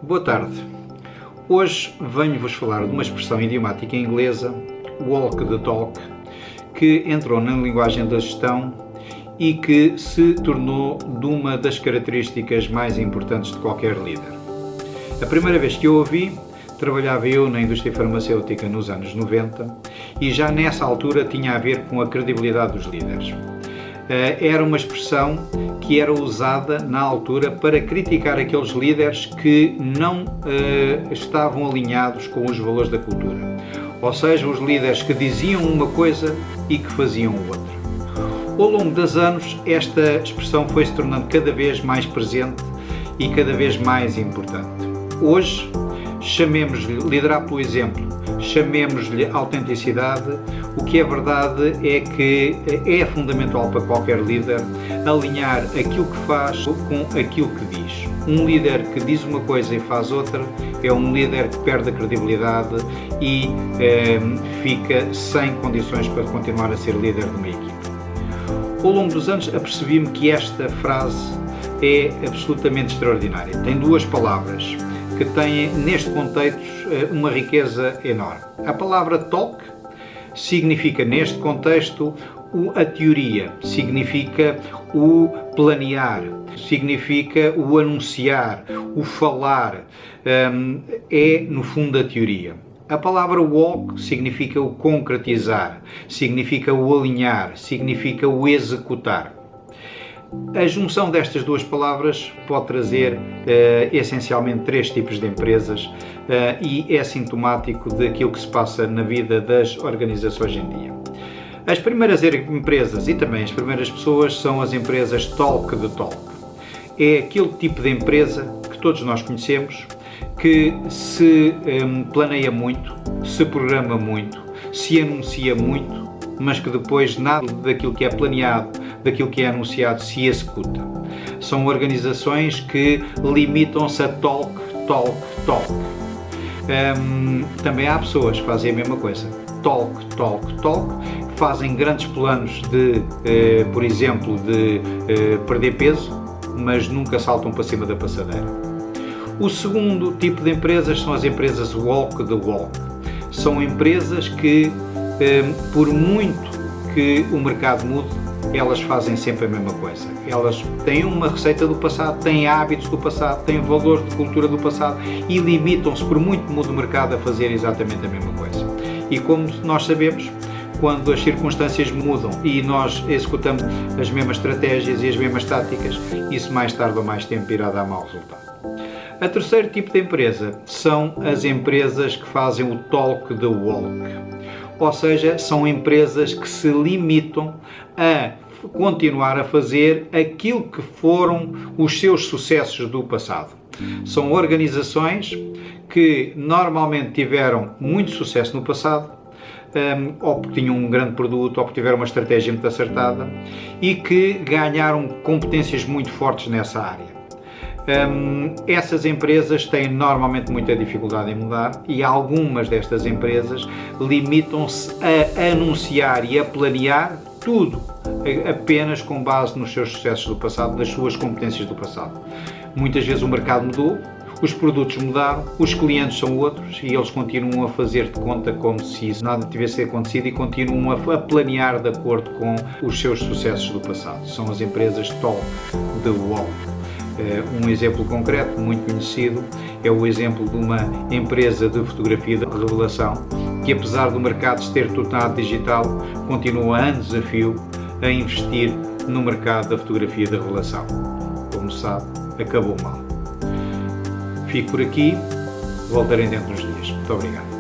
Boa tarde. Hoje venho-vos falar de uma expressão idiomática inglesa, walk the talk, que entrou na linguagem da gestão e que se tornou de uma das características mais importantes de qualquer líder. A primeira vez que eu ouvi, trabalhava eu na indústria farmacêutica nos anos 90 e já nessa altura tinha a ver com a credibilidade dos líderes. Era uma expressão que era usada na altura para criticar aqueles líderes que não estavam alinhados com os valores da cultura. Ou seja, os líderes que diziam uma coisa e que faziam outra. Ao longo dos anos, esta expressão foi se tornando cada vez mais presente e cada vez mais importante. Hoje, chamemos-lhe liderar pelo exemplo, chamemos-lhe autenticidade. O que é verdade é que é fundamental para qualquer líder alinhar aquilo que faz com aquilo que diz. Um líder que diz uma coisa e faz outra é um líder que perde a credibilidade e fica sem condições para continuar a ser líder de uma equipe. Ao longo dos anos apercebi-me que esta frase é absolutamente extraordinária. Tem duas palavras que têm, neste contexto, uma riqueza enorme. A palavra talk significa, neste contexto, a teoria, significa o planear, significa o anunciar, o falar, é, no fundo, a teoria. A palavra walk significa o concretizar, significa o alinhar, significa o executar. A junção destas duas palavras pode trazer essencialmente três tipos de empresas e é sintomático daquilo que se passa na vida das organizações hoje em dia. As primeiras empresas e também as primeiras pessoas são as empresas talk the talk. É aquele tipo de empresa que todos nós conhecemos, que se planeia muito, se programa muito, se anuncia muito, mas que depois nada daquilo que é planeado, daquilo que é anunciado se executa. São organizações que limitam-se a talk, talk, talk. Também há pessoas que fazem a mesma coisa. Talk, talk, talk. Fazem grandes planos de, por exemplo, de perder peso, mas nunca saltam para cima da passadeira. O segundo tipo de empresas são as empresas walk the walk. São empresas que, por muito que o mercado mude, elas fazem sempre a mesma coisa. Elas têm uma receita do passado, têm hábitos do passado, têm valores de cultura do passado e limitam-se, por muito que mude o mercado, a fazer exatamente a mesma coisa. E como nós sabemos, quando as circunstâncias mudam e nós executamos as mesmas estratégias e as mesmas táticas, isso mais tarde ou mais tempo irá dar mau resultado. A terceiro tipo de empresa são as empresas que fazem o talk the walk. Ou seja, são empresas que se limitam a continuar a fazer aquilo que foram os seus sucessos do passado. São organizações que normalmente tiveram muito sucesso no passado, ou porque tinham um grande produto, ou porque tiveram uma estratégia muito acertada e que ganharam competências muito fortes nessa área. Essas empresas têm normalmente muita dificuldade em mudar e algumas destas empresas limitam-se a anunciar e a planear tudo apenas com base nos seus sucessos do passado, das suas competências do passado. Muitas vezes o mercado mudou, os produtos mudaram, os clientes são outros e eles continuam a fazer de conta como se isso nada tivesse acontecido e continuam a planear de acordo com os seus sucessos do passado. São as empresas talk the walk. Um exemplo concreto, muito conhecido, é o exemplo de uma empresa de fotografia de revelação que, apesar do mercado se ter tornado digital, continua a anos a fio a investir no mercado da fotografia de revelação. Como se sabe, acabou mal. Fico por aqui, voltarei dentro dos dias. Muito obrigado.